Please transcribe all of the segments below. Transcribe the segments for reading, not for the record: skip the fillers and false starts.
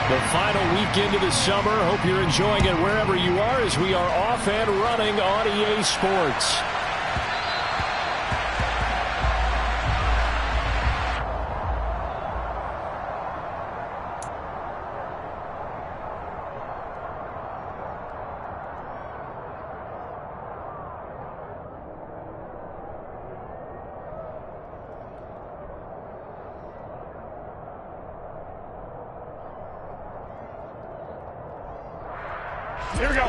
The final weekend of the summer. Hope you're enjoying it wherever you are as we are off and running on EA Sports. Here we go.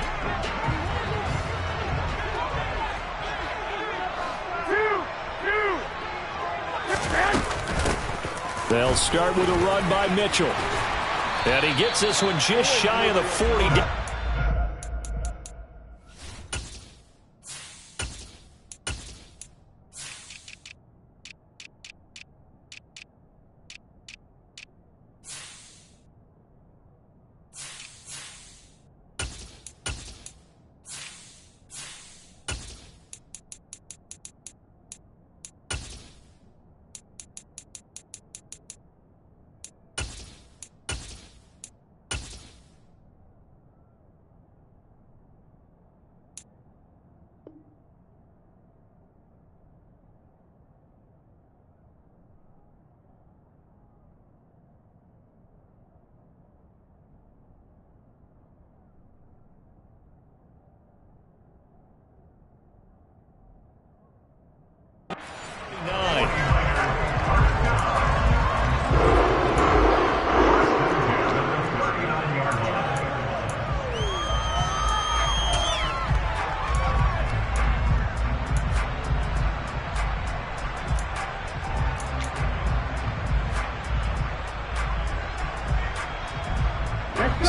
They'll start with a run by Mitchell. And he gets this one just shy of the 40.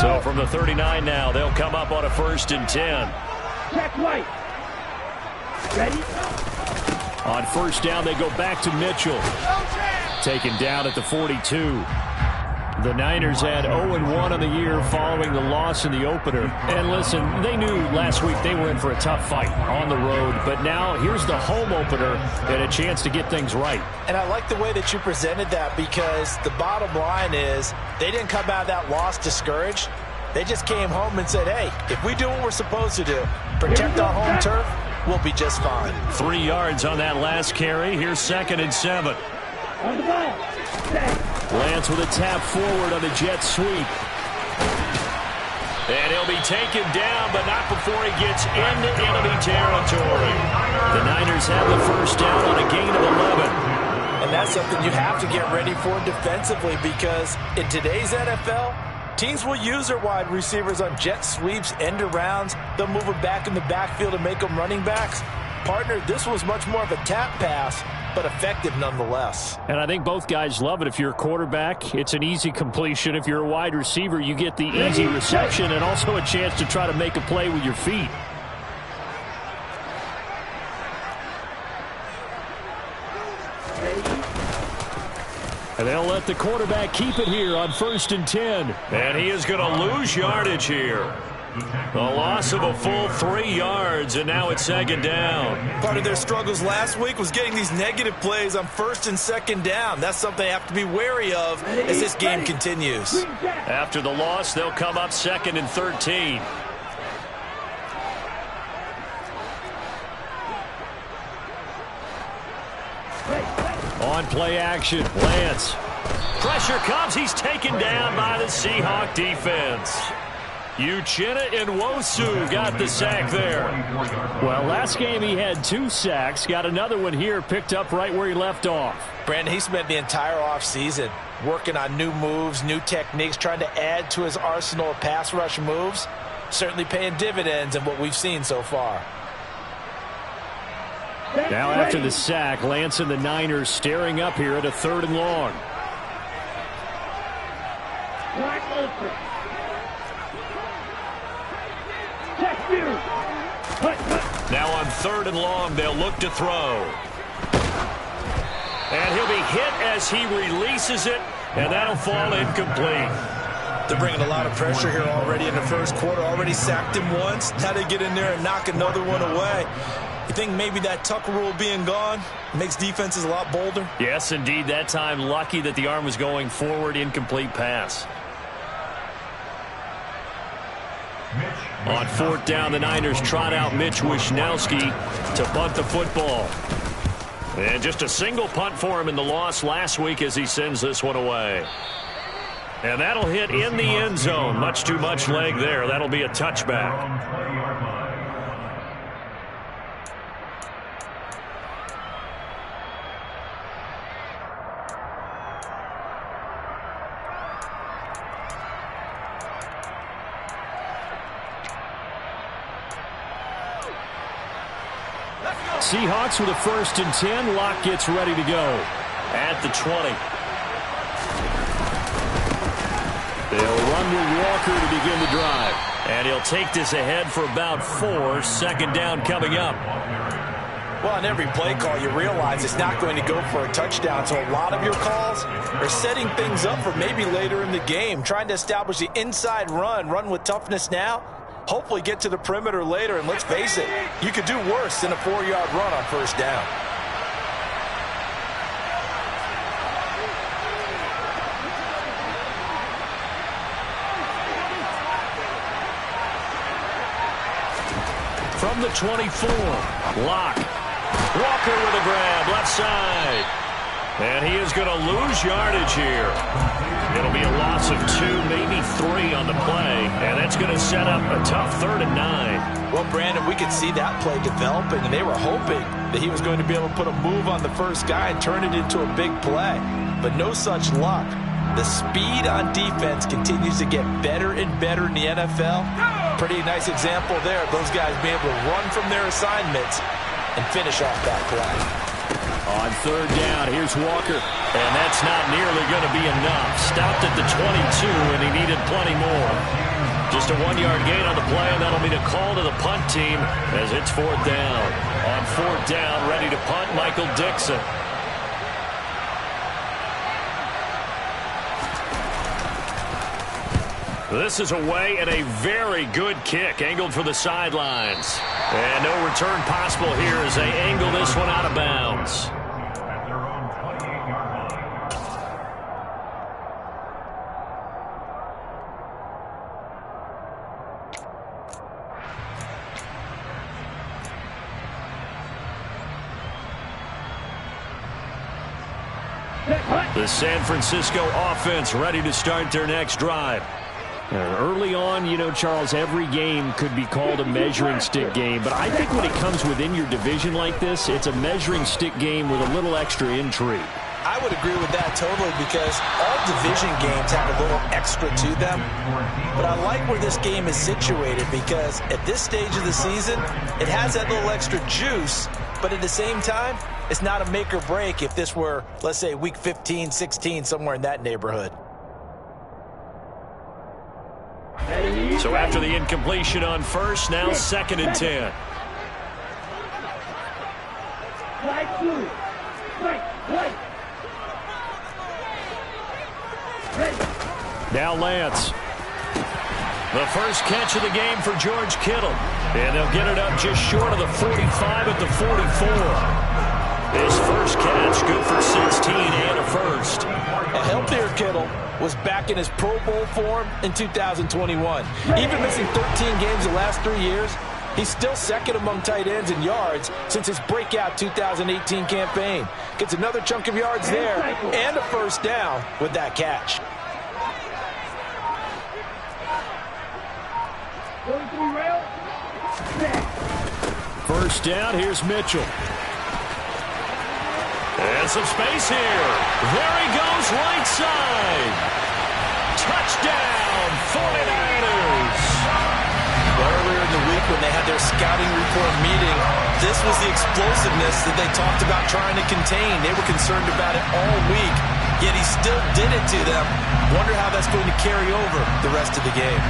So from the 39 now, they'll come up on a 1st and 10. Check right. Ready? On 1st down, they go back to Mitchell. Taken down at the 42. The Niners had 0-1 on the year following the loss in the opener. And listen, they knew last week they were in for a tough fight on the road. But now here's the home opener and a chance to get things right. And I like the way that you presented that, because the bottom line is they didn't come out of that loss discouraged. They just came home and said, hey, if we do what we're supposed to do, protect our home turf, we'll be just fine. 3 yards on that last carry. Here's 2nd and 7. On the ball. Lance with a tap forward on the jet sweep. And he'll be taken down, but not before he gets into enemy territory. The Niners have the 1st down on a gain of 11. And that's something you have to get ready for defensively, because in today's NFL, teams will use their wide receivers on jet sweeps, end arounds. They'll move them back in the backfield and make them running backs. Partner, this was much more of a tap pass, but effective nonetheless. And I think both guys love it. If you're a quarterback, it's an easy completion. If you're a wide receiver, you get the easy reception and also a chance to try to make a play with your feet. And they'll let the quarterback keep it here on 1st and 10. And he is going to lose yardage here. A loss of a full 3 yards, and now it's 2nd down. Part of their struggles last week was getting these negative plays on 1st and 2nd down. That's something they have to be wary of as this game continues. After the loss, they'll come up 2nd and 13. On play action, Lance. Pressure comes. He's taken down by the Seahawk defense. Uchenna and Nwosu got the sack there. Well, last game he had 2 sacks. Got another one here, picked up right where he left off. Brandon, he spent the entire offseason working on new moves, new techniques, trying to add to his arsenal of pass rush moves. Certainly paying dividends in what we've seen so far. Now after the sack, Lance and the Niners staring up here at a 3rd and long. Now on 3rd and long, they'll look to throw. And he'll be hit as he releases it, and that'll fall incomplete. They're bringing a lot of pressure here already in the 1st quarter. Already sacked him once. Now they get in there and knock another one away. You think maybe that Tucker rule being gone makes defenses a lot bolder? Yes, indeed. That time lucky that the arm was going forward, incomplete pass. On fourth down, the Niners trot out Mitch Wishnowski to punt the football. And just a single punt for him in the loss last week as he sends this one away. And that'll hit in the end zone. Much too much leg there. That'll be a touchback. Seahawks with a 1st and 10. Locke gets ready to go at the 20. They'll run with Walker to begin the drive. And he'll take this ahead for about 4. Second down coming up. Well, on every play call, you realize it's not going to go for a touchdown. So a lot of your calls are setting things up for maybe later in the game, trying to establish the inside run with toughness now. Hopefully get to the perimeter later, and let's face it, you could do worse than a 4-yard run on first down. From the 24, Locke. Walker with a grab, left side. And he is going to lose yardage here. It'll be a loss of 2, maybe 3 on the play, and that's going to set up a tough 3rd and 9. Well, Brandon, we could see that play developing, and they were hoping that he was going to be able to put a move on the first guy and turn it into a big play. But no such luck. The speed on defense continues to get better and better in the NFL. Pretty nice example there of those guys being able to run from their assignments and finish off that play. On 3rd down, here's Walker. And that's not nearly going to be enough. Stopped at the 22, and he needed plenty more. Just a 1-yard gain on the play, and that'll be the call to the punt team as it's 4th down. On 4th down, ready to punt, Michael Dixon. This is away and a very good kick, angled for the sidelines. And no return possible here as they angle this one out of bounds. The San Francisco offense ready to start their next drive. Early on, you know, Charles, every game could be called a measuring stick game. But I think when it comes within your division like this, it's a measuring stick game with a little extra intrigue. I would agree with that totally because all division games have a little extra to them. But I like where this game is situated because at this stage of the season, it has that little extra juice. But at the same time, it's not a make or break if this were, let's say, week 15, 16, somewhere in that neighborhood. So after the incompletion on first, now 2nd and 10. Now Lance. The first catch of the game for George Kittle. And they'll get it up just short of the 45 at the 44. His first catch, good for 16 and a first. A healthier Kittle was back in his Pro Bowl form in 2021. Even missing 13 games the last 3 years, he's still second among tight ends in yards since his breakout 2018 campaign. Gets another chunk of yards there and a first down with that catch. First down, here's Mitchell. And some space here. There he goes, right side. Touchdown, 49ers. Earlier in the week when they had their scouting report meeting, this was the explosiveness that they talked about trying to contain. They were concerned about it all week, yet he still did it to them. Wonder how that's going to carry over the rest of the game.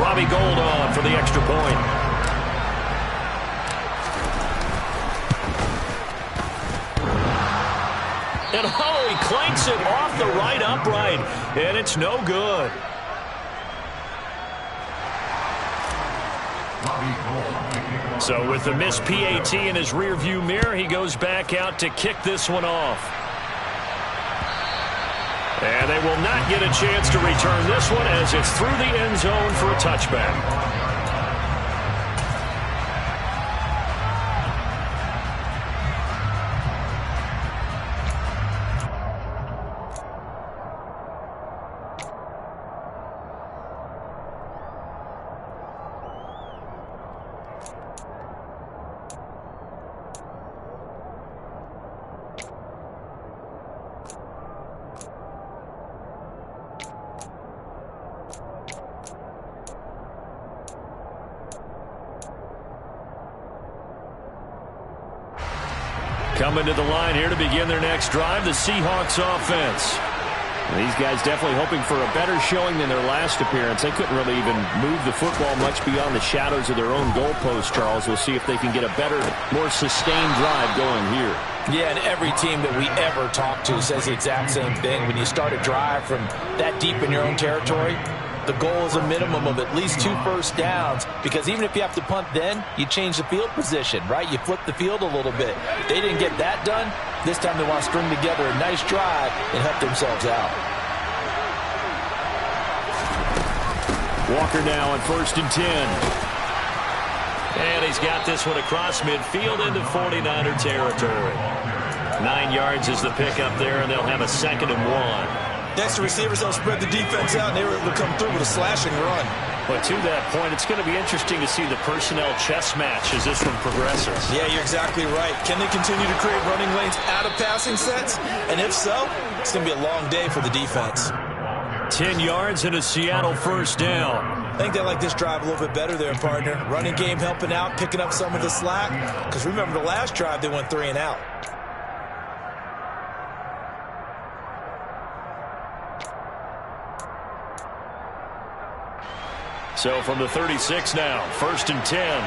Robbie Gould on for the extra point. And he clanks it off the right upright, and it's no good. So with the missed PAT in his rearview mirror, he goes back out to kick this one off. And they will not get a chance to return this one as it's through the end zone for a touchback. Coming to the line here to begin their next drive, the Seahawks offense. These guys definitely hoping for a better showing than their last appearance. They couldn't really even move the football much beyond the shadows of their own goalpost, Charles. We'll see if they can get a better, more sustained drive going here. Yeah, and every team that we ever talk to says the exact same thing. When you start a drive from that deep in your own territory, the goal is a minimum of at least 2 first downs, because even if you have to punt then, you change the field position, right? You flip the field a little bit. They didn't get that done. This time they want to string together a nice drive and help themselves out. Walker now on 1st and 10. And he's got this one across midfield into 49er territory. 9 yards is the pickup there, and they'll have a 2nd and 1. Next, the receivers don't spread the defense out, and they were able to come through with a slashing run. But to that point, it's going to be interesting to see the personnel chess match as this one progresses. Yeah, you're exactly right. Can they continue to create running lanes out of passing sets? And if so, it's going to be a long day for the defense. 10 yards and a Seattle first down. I think they like this drive a little bit better there, partner. Running game helping out, picking up some of the slack. Because remember, the last drive, they went 3 and out. So from the 36 now, 1st and 10.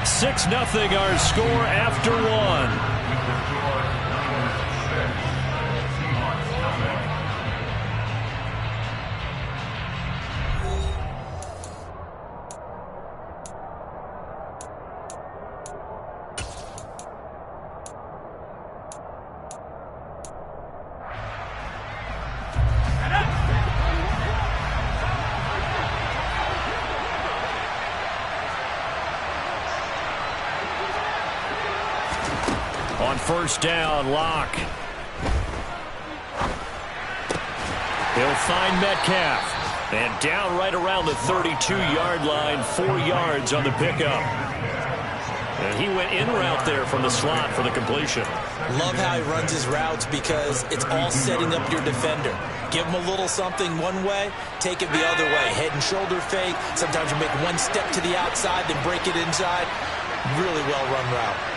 Six nothing our score after 1. On 1st down, Locke. He'll find Metcalf. And down right around the 32-yard line, 4 yards on the pickup. And he went in route there from the slot for the completion. Love how he runs his routes because it's all setting up your defender. Give him a little something one way, take it the other way. Head and shoulder fake. Sometimes you make one step to the outside, then break it inside. Really well-run route.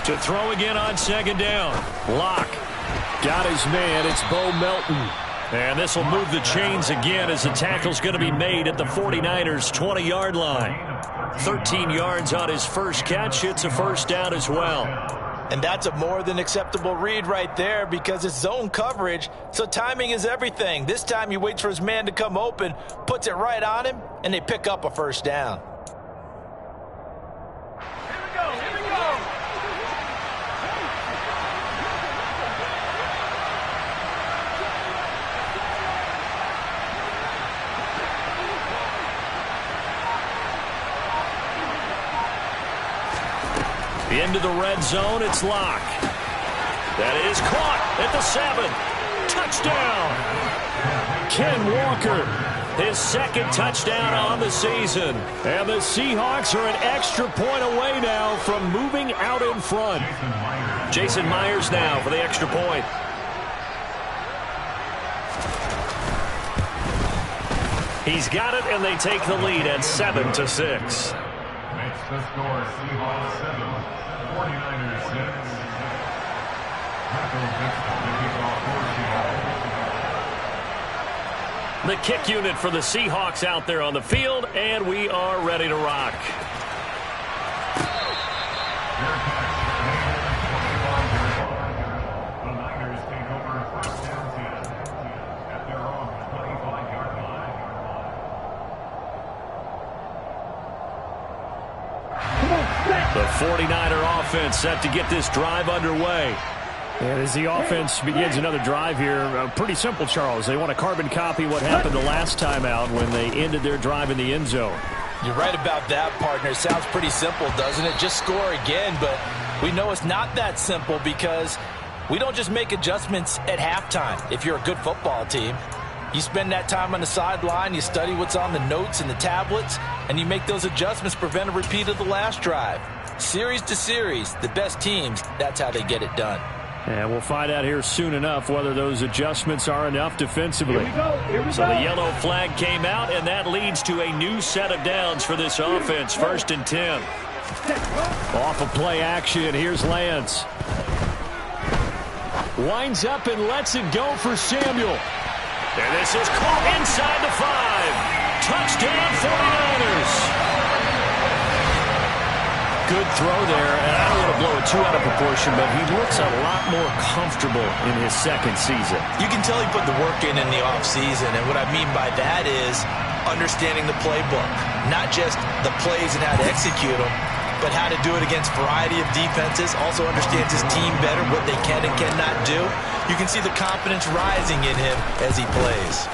To throw again on 2nd down. Locke got his man. It's Bo Melton. And this will move the chains again as the tackle's going to be made at the 49ers' 20-yard line. 13 yards on his first catch. It's a first down as well. And that's a more than acceptable read right there because it's zone coverage, so timing is everything. This time he waits for his man to come open, puts it right on him, and they pick up a first down. Into the red zone, it's Locke. That is caught at the 7. Touchdown! Ken Walker, his 2nd touchdown on the season. And the Seahawks are an extra point away now from moving out in front. Jason Myers now for the extra point. He's got it, and they take the lead at 7-6. Makes the score Seahawks 7, 49ers 6. The kick unit for the Seahawks out there on the field, and we are ready to rock. 49er offense set to get this drive underway. And as the offense begins another drive here, pretty simple, Charles. They want to carbon copy what happened the last time out when they ended their drive in the end zone. You're right about that, partner. Sounds pretty simple, doesn't it? Just score again, but we know it's not that simple because we don't just make adjustments at halftime. If you're a good football team, you spend that time on the sideline, you study what's on the notes and the tablets, and you make those adjustments, prevent a repeat of the last drive. Series to series, the best teams, that's how they get it done. And we'll find out here soon enough whether those adjustments are enough defensively. Here we go. So the yellow flag came out, and that leads to a new set of downs for this offense. 1st and 10. Off of play action, here's Lance. Winds up and lets it go for Samuel. And this is caught inside the 5. Touchdown 49ers. Good throw there, and I don't want to blow it too out of proportion, but he looks a lot more comfortable in his second season. You can tell he put the work in the offseason, and what I mean by that is understanding the playbook. Not just the plays and how to execute them, but how to do it against a variety of defenses. Also understands his team better, what they can and cannot do. You can see the confidence rising in him as he plays.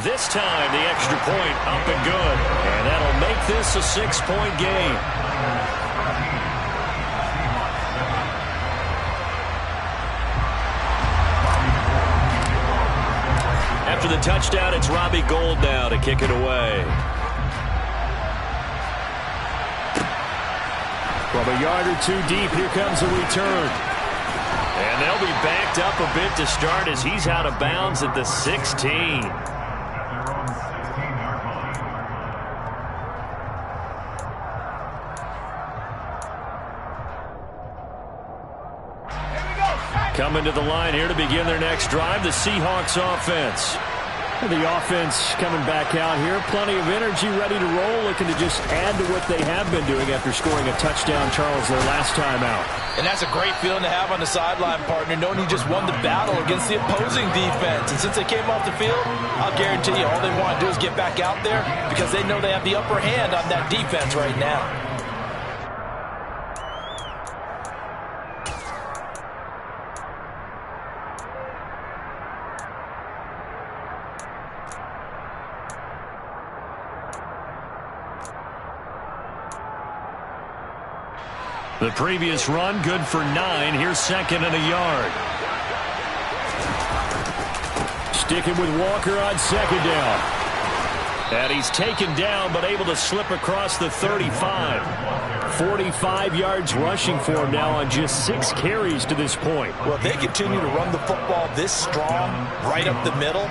This time, the extra point up and good, and that'll make this a 6-point game. After the touchdown, it's Robbie Gould now to kick it away. From a yard or two deep, here comes a return. And they'll be backed up a bit to start as he's out of bounds at the 16. Coming to the line here to begin their next drive, the Seahawks offense. The offense coming back out here. Plenty of energy, ready to roll, looking to just add to what they have been doing after scoring a touchdown, Charles, their last time out. And that's a great feeling to have on the sideline, partner, knowing you just won the battle against the opposing defense. And since they came off the field, I'll guarantee you all they want to do is get back out there because they know they have the upper hand on that defense right now. The previous run, good for 9. Here's 2nd and a yard. Sticking with Walker on 2nd down. And he's taken down, but able to slip across the 35. 45 yards rushing for him now on just 6 carries to this point. Well, if they continue to run the football this strong, right up the middle,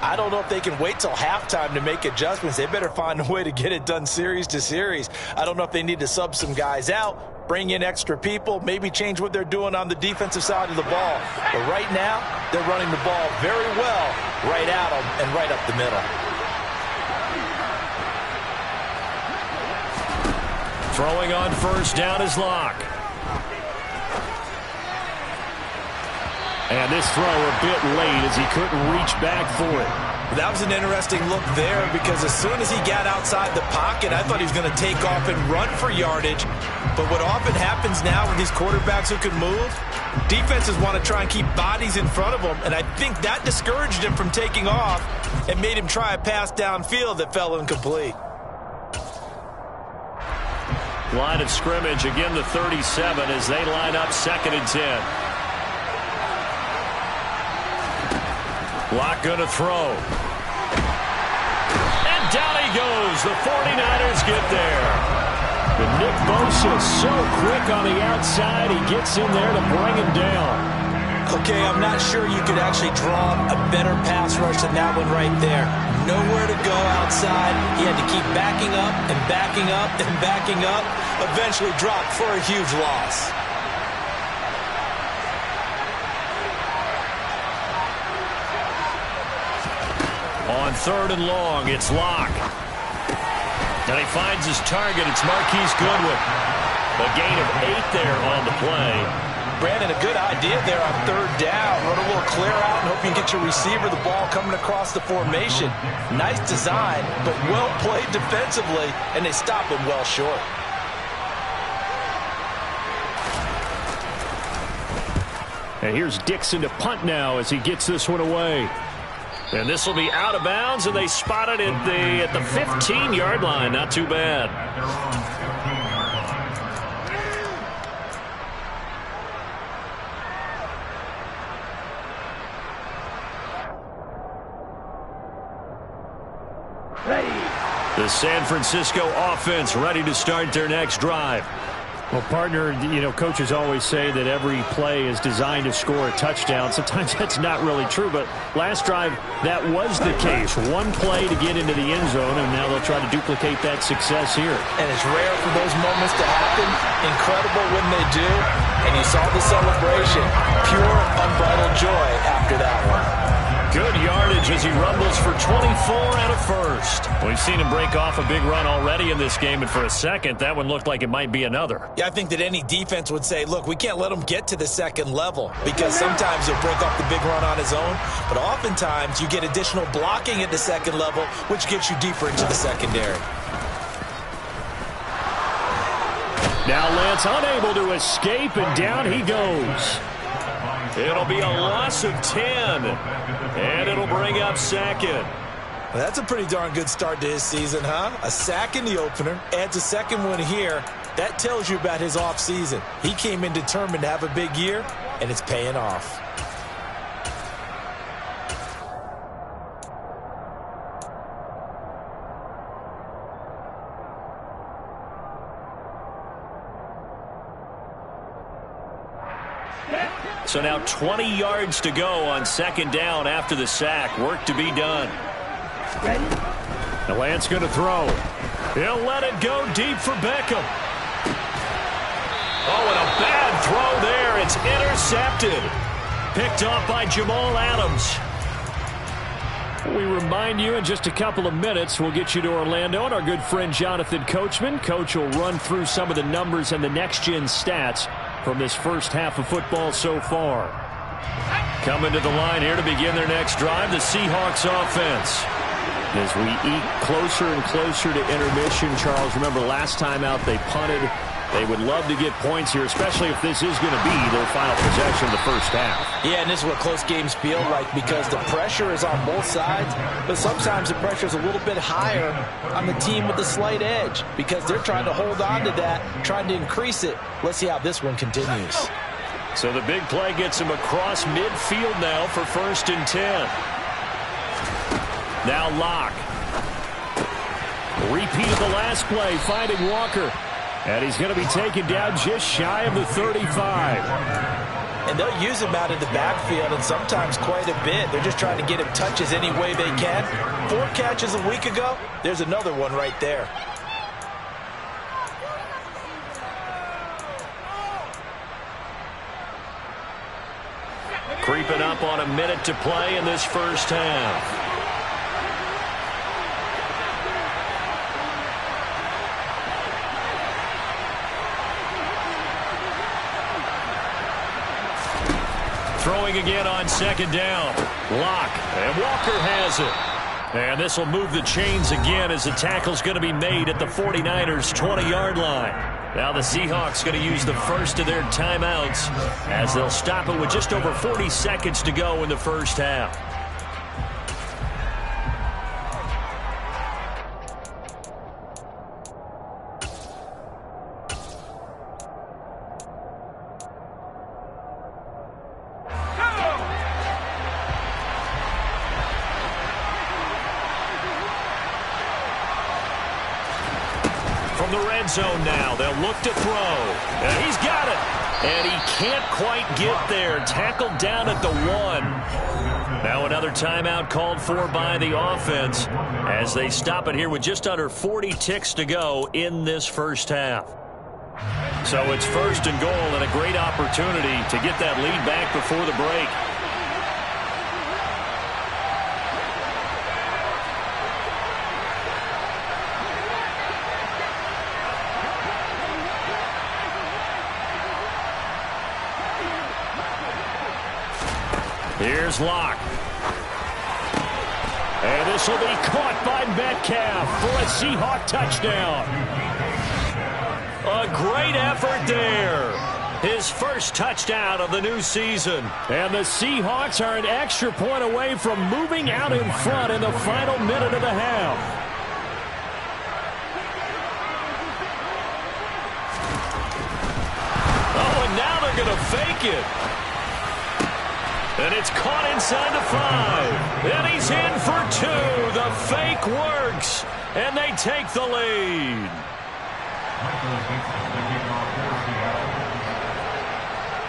I don't know if they can wait till halftime to make adjustments. They better find a way to get it done series to series. I don't know if they need to sub some guys out, bring in extra people, maybe change what they're doing on the defensive side of the ball. But right now, they're running the ball very well right at them and right up the middle. Throwing on 1st down is Locke. And this throw a bit late as he couldn't reach back for it. That was an interesting look there because as soon as he got outside the pocket, I thought he was going to take off and run for yardage. But what often happens now with these quarterbacks who can move, defenses want to try and keep bodies in front of them, and I think that discouraged him from taking off and made him try a pass downfield that fell incomplete. Line of scrimmage, again the 37 as they line up 2nd and 10. Locke going to throw. And down he goes. The 49ers get there. But Nick Bosa so quick on the outside. He gets in there to bring him down. Okay, I'm not sure you could actually draw a better pass rush than that one right there. Nowhere to go outside. He had to keep backing up and backing up and backing up. Eventually dropped for a huge loss. On 3rd and long, it's Locke. And he finds his target. It's Marquise Goodwin. A gain of 8 there on the play. Brandon, a good idea there on 3rd down. Run a little clear out and hope you can get your receiver the ball coming across the formation. Nice design, but well played defensively, and they stop him well short. And here's Dixon to punt now as he gets this one away. And this will be out of bounds, and they spot it at the 15-yard line. Not too bad. The San Francisco offense ready to start their next drive. Well, partner, coaches always say that every play is designed to score a touchdown. Sometimes that's not really true, but last drive, that was the case. One play to get into the end zone, and now they'll try to duplicate that success here. And it's rare for those moments to happen. Incredible when they do. And you saw the celebration. Pure, unbridled joy after that one. Good yardage as he rumbles for 24 out of first. We've seen him break off a big run already in this game, and for a second, that one looked like it might be another. Yeah, I think that any defense would say, look, we can't let him get to the second level, because sometimes he'll break off the big run on his own, but oftentimes you get additional blocking at the second level, which gets you deeper into the secondary. Now Lance unable to escape, and down he goes. It'll be a loss of 10, and it'll bring up second. Well, that's a pretty darn good start to his season, huh? A sack in the opener, adds a second one here. That tells you about his offseason. He came in determined to have a big year, and it's paying off. So now 20 yards to go on second down after the sack. Work to be done. The Lance going to throw. He'll let it go deep for Beckham. Oh, and a bad throw there. It's intercepted. Picked off by Jamal Adams. We remind you in just a couple of minutes, we'll get you to Orlando and our good friend Jonathan Coachman. Coach will run through some of the numbers and the next-gen stats from this first half of football so far. Coming to the line here to begin their next drive, the Seahawks offense. As we eat closer and closer to intermission, Charles, remember last time out they punted. They would love to get points here, especially if this is going to be their final possession of the first half. Yeah, and this is what close games feel like because the pressure is on both sides, but sometimes the pressure is a little bit higher on the team with the slight edge because they're trying to hold on to that, trying to increase it. Let's see how this one continues. So the big play gets him across midfield now for 1st and 10. Now Locke. Repeat of the last play, finding Walker. And he's going to be taken down just shy of the 35. And they'll use him out in the backfield and sometimes quite a bit. They're just trying to get him touches any way they can. 4 catches a week ago. There's another one right there. Creeping up on a minute to play in this first half. Throwing again on second down. Locke, and Walker has it. And this will move the chains again as the tackle's going to be made at the 49ers' 20-yard line. Now the Seahawks going to use the first of their timeouts as they'll stop it with just over 40 seconds to go in the first half. From the red zone now, they'll look to throw. And he's got it. And he can't quite get there. Tackled down at the 1. Now another timeout called for by the offense as they stop it here with just under 40 ticks to go in this first half. So it's 1st and goal and a great opportunity to get that lead back before the break. Here's Locke. And this will be caught by Metcalf for a Seahawk touchdown. A great effort there. his first touchdown of the new season. And the Seahawks are an extra point away from moving out in front in the final minute of the half. Oh, and now they're going to fake it. And it's caught inside the 5. And he's in for 2. The fake works. And they take the lead.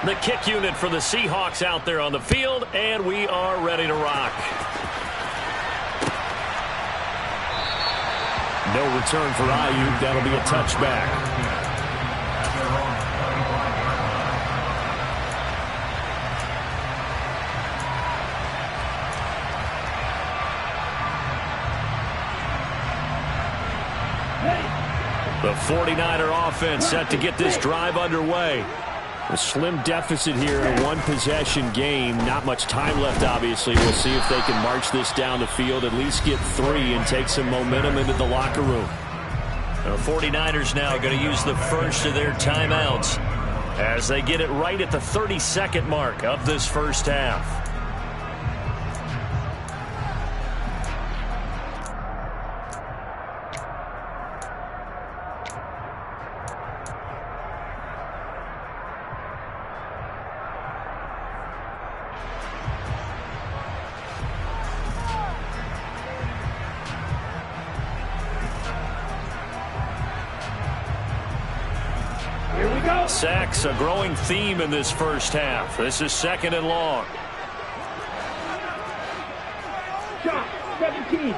The kick unit for the Seahawks out there on the field, and we are ready to rock. No return for Ayuk. That'll be a touchback. The 49er offense set to get this drive underway. A slim deficit here in a one-possession game. Not much time left, obviously. We'll see if they can march this down the field, at least get 3, and take some momentum into the locker room. The 49ers now going to use the first of their timeouts as they get it right at the 32nd mark of this first half. Sacks, a growing theme in this first half. This is 2nd and long. Shot, 17.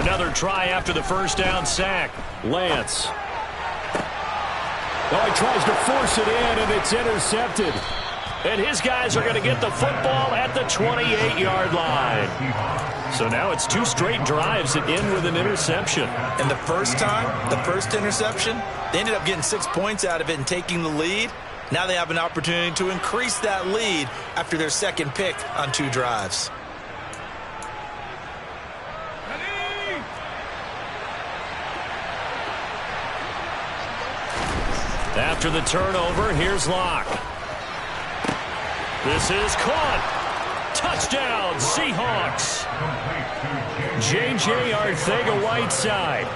Another try after the first down sack. Lance. Oh, he tries to force it in, and it's intercepted. And his guys are going to get the football at the 28-yard line. So now it's 2 straight drives that end with an interception. And the first time, the first interception, they ended up getting 6 points out of it and taking the lead. Now they have an opportunity to increase that lead after their second pick on 2 drives. After the turnover, here's Locke. This is caught. Touchdown, Seahawks. J.J. Arcega-Whiteside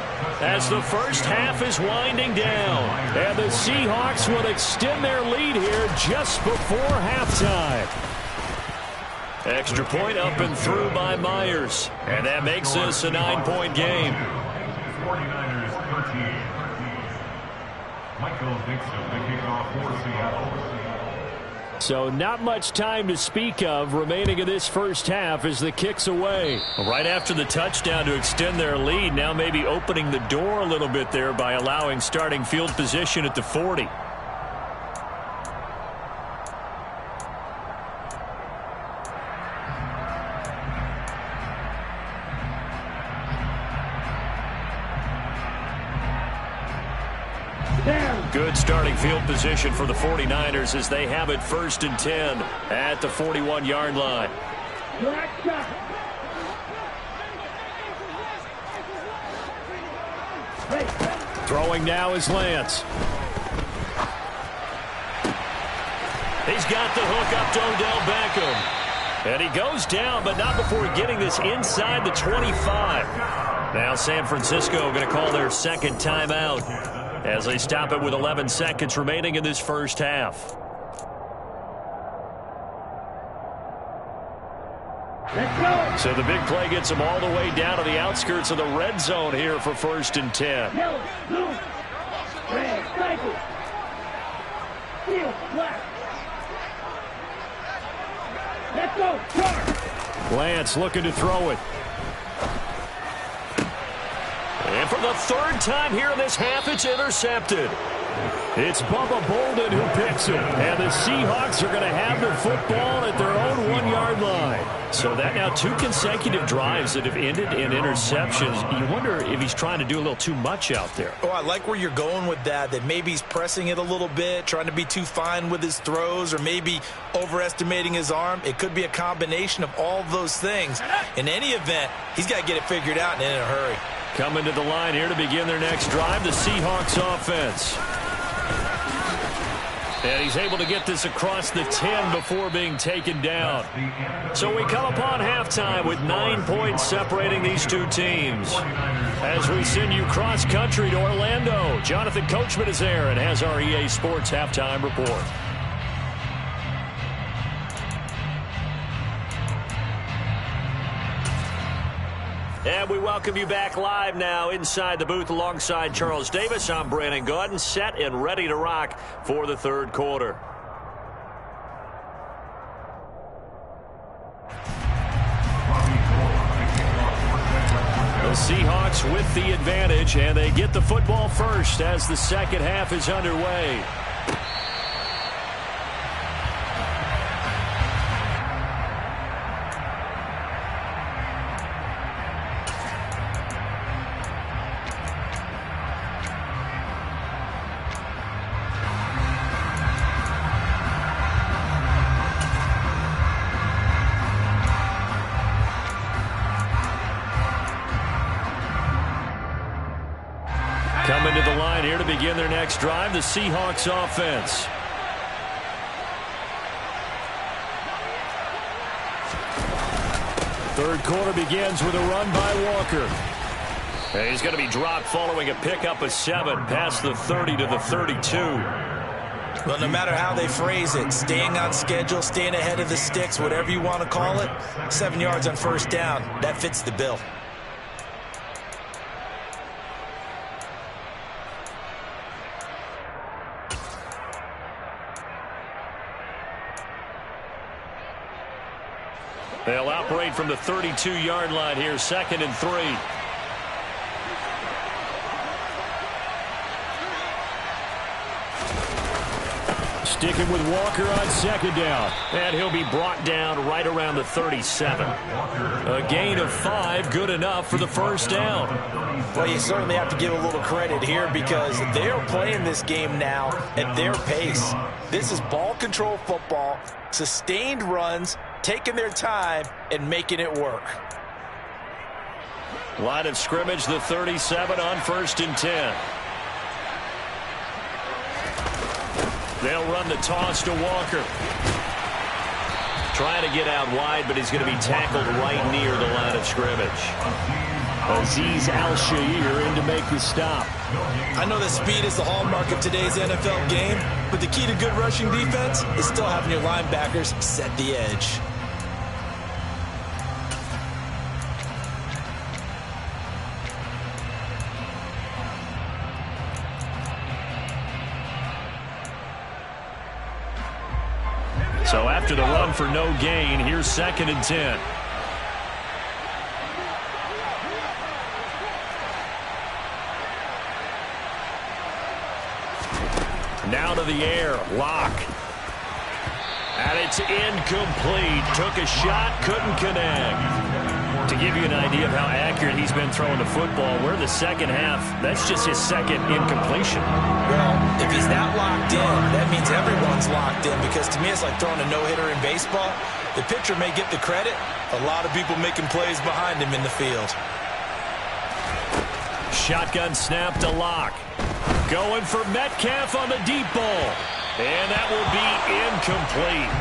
as the first half is winding down. And the Seahawks will extend their lead here just before halftime. Extra point up and through by Myers. And that makes this a 9-point game. 49ers 13. Michael Dixon, the kickoff for Seattle. So not much time to speak of remaining in this first half as the kick's away. Right after the touchdown to extend their lead, now maybe opening the door a little bit there by allowing starting field position at the 40. Good starting field position for the 49ers as they have it 1st and 10 at the 41-yard line. Throwing now is Lance. He's got the hook up to Odell Beckham. And he goes down, but not before getting this inside the 25. Now San Francisco going to call their second timeout as they stop it with 11 seconds remaining in this first half. Let's go. So the big play gets them all the way down to the outskirts of the red zone here for 1st and 10. Yellow, blue, red, cycle. Steel, black. Let's go. Charge. Lance looking to throw it. And for the 3rd time here in this half, it's intercepted. It's Bubba Bolden who picks it. And the Seahawks are going to have the football at their own 1-yard line. So that now 2 consecutive drives that have ended in interceptions. You wonder if he's trying to do a little too much out there. Oh, I like where you're going with that maybe he's pressing it a little bit, trying to be too fine with his throws, or maybe overestimating his arm. It could be a combination of all of those things. In any event, he's got to get it figured out and in a hurry. Coming to the line here to begin their next drive, the Seahawks offense. And he's able to get this across the 10 before being taken down. So we come upon halftime with 9 points separating these two teams. As we send you cross-country to Orlando, Jonathan Coachman is there and has our EA Sports halftime report. And we welcome you back live now inside the booth alongside Charles Davis. I'm Brandon Gaudin, set and ready to rock for the third quarter. The Seahawks with the advantage, and they get the football first as the second half is underway. Coming to the line here to begin their next drive, the Seahawks offense. Third quarter begins with a run by Walker. And he's going to be dropped following a pickup of 7 past the 30 to the 32. Well, no matter how they phrase it, staying on schedule, staying ahead of the sticks, whatever you want to call it, 7 yards on first down, that fits the bill. They'll operate from the 32-yard line here, 2nd and 3. Sticking with Walker on 2nd down. And he'll be brought down right around the 37. A gain of 5, good enough for the first down. Well, you certainly have to give a little credit here because they're playing this game now at their pace. This is ball control football, sustained runs, taking their time and making it work. Line of scrimmage, the 37 on 1st and 10. They'll run the toss to Walker. Trying to get out wide, but he's going to be tackled right near the line of scrimmage. Azeez Al-Shaair in to make the stop. I know that speed is the hallmark of today's NFL game, but the key to good rushing defense is still having your linebackers set the edge. So after the run for no gain, here's 2nd and 10. Now to the air, Locke. And it's incomplete. Took a shot, couldn't connect. To give you an idea of how accurate he's been throwing the football, we're in the second half. That's just his 2nd incompletion. Well, if he's not locked in, that means everyone's locked in, because to me it's like throwing a no-hitter in baseball. The pitcher may get the credit. A lot of people making plays behind him in the field. Shotgun snap to Locke. Going for Metcalf on the deep ball. And that will be incomplete.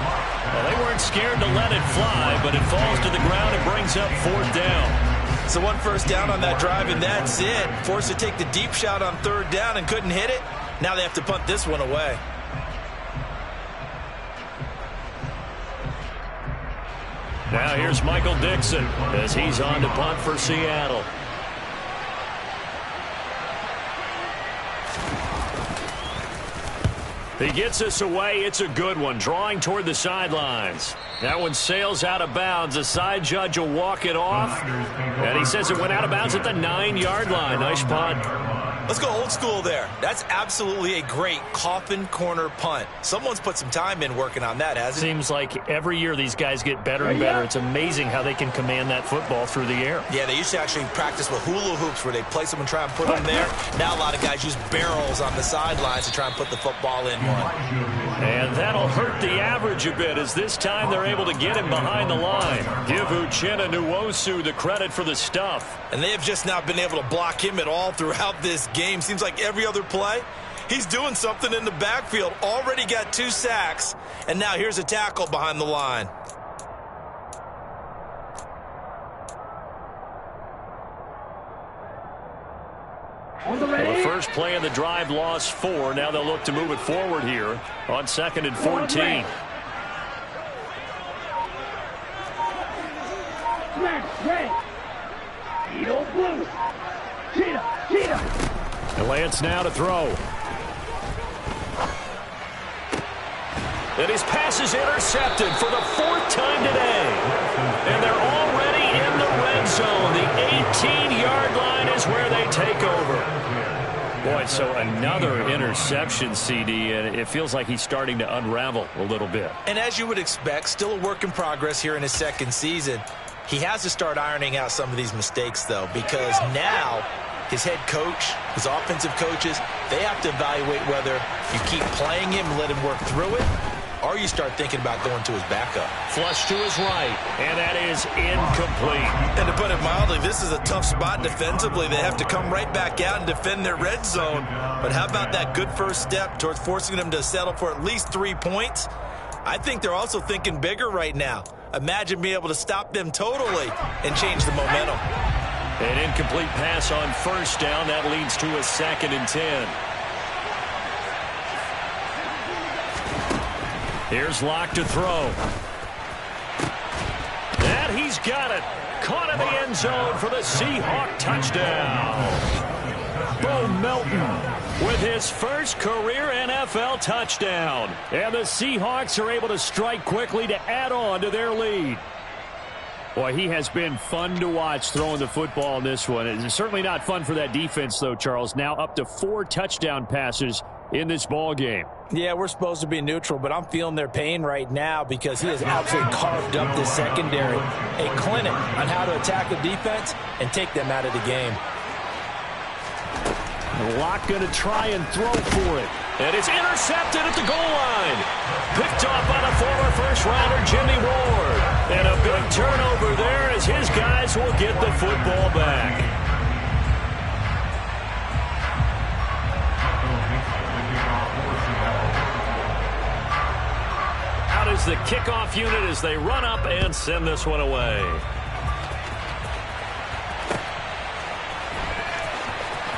Well, they weren't scared to let it fly, but it falls to the ground and brings up 4th down. So 1 first down on that drive, and that's it. Forced to take the deep shot on 3rd down and couldn't hit it. Now they have to punt this one away. Now here's Michael Dixon as he's on to punt for Seattle. He gets us away. It's a good one. Drawing toward the sidelines. That one sails out of bounds. The side judge will walk it off. And he says it went out of bounds at the 9-yard line. Nice punt. Let's go old school there. That's absolutely a great coffin corner punt. Someone's put some time in working on that, hasn't it? Seems like every year these guys get better and better. It's amazing how they can command that football through the air. Yeah, they used to actually practice with hula hoops where they place them and try and put them there. Now a lot of guys use barrels on the sidelines to try and put the football in one. And that'll hurt the average a bit as this time they're able to get him behind the line. Give Uchenna Nwosu the credit for the stuff. And they have just not been able to block him at all throughout this game. Seems like every other play, he's doing something in the backfield. Already got 2 sacks, and now here's a tackle behind the line. On the ready. Well, the first play of the drive lost 4. Now they'll look to move it forward here on 2nd and 14. Smash, red. Eagle blue. Cheetah, cheetah. Lance now to throw. And his pass is intercepted for the 4th time today. And they're already in the red zone. The 18-yard line is where they take over. Boy, so another interception, CD, and it feels like he's starting to unravel a little bit. And as you would expect, still a work in progress here in his 2nd season. He has to start ironing out some of these mistakes, though, because now his head coach, his offensive coaches, they have to evaluate whether you keep playing him and let him work through it, or you start thinking about going to his backup. Flush to his right, and that is incomplete. And to put it mildly, this is a tough spot defensively. They have to come right back out and defend their red zone. But how about that good first step towards forcing them to settle for at least 3 points? I think they're also thinking bigger right now. Imagine being able to stop them totally and change the momentum. An incomplete pass on 1st down. That leads to a 2nd and 10. Here's Locke to throw. And he's got it. Caught in the end zone for the Seahawk touchdown. Bo Melton with his first career NFL touchdown. And the Seahawks are able to strike quickly to add on to their lead. Boy, he has been fun to watch throwing the football in this one. It's certainly not fun for that defense, though, Charles. Now up to 4 touchdown passes in this ball game. Yeah, we're supposed to be neutral, but I'm feeling their pain right now because he has absolutely carved up the secondary. A clinic on how to attack the defense and take them out of the game. Locke going to try and throw for it. And it's intercepted at the goal line. Picked off by the former first-rounder Jimmy Ward. And a big turnover there as his guys will get the football back. Out is the kickoff unit as they run up and send this one away.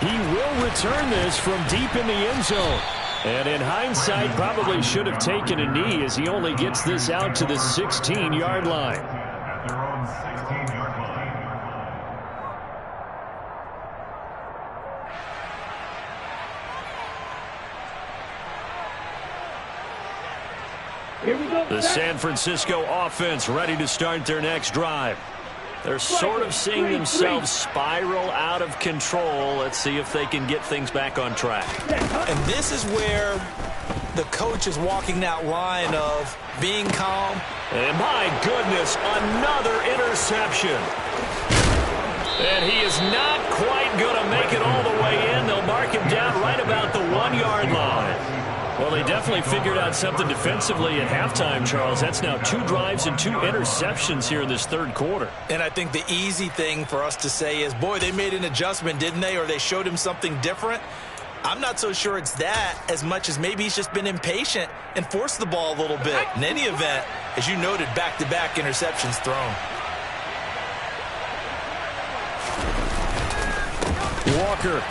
He will return this from deep in the end zone. And in hindsight, probably should have taken a knee as he only gets this out to the 16-yard line. At their own 16-yard line. Here we go. The San Francisco offense ready to start their next drive. They're sort of seeing themselves spiral out of control. Let's see if they can get things back on track. And this is where the coach is walking that line of being calm. And my goodness, another interception. And he is not quite going to make it all the way in. They'll mark him down right about the 1-yard line. Well, they definitely figured out something defensively at halftime, Charles. That's now 2 drives and 2 interceptions here in this 3rd quarter. And I think the easy thing for us to say is, boy, they made an adjustment, didn't they? Or they showed him something different. I'm not so sure it's that as much as maybe he's just been impatient and forced the ball a little bit. In any event, as you noted, back-to-back interceptions thrown. Walker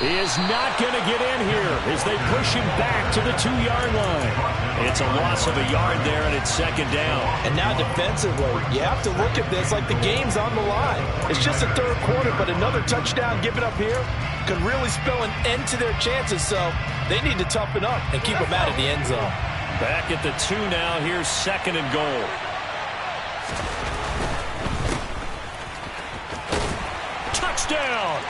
is not going to get in here as they push him back to the 2-yard line. It's a loss of a yard there, and it's 2nd down. And now defensively, you have to look at this like the game's on the line. It's just the 3rd quarter, but another touchdown given up here could really spell an end to their chances, so they need to toughen up and keep them out of the end zone. Back at the 2 now. Here's 2nd and goal. Touchdown!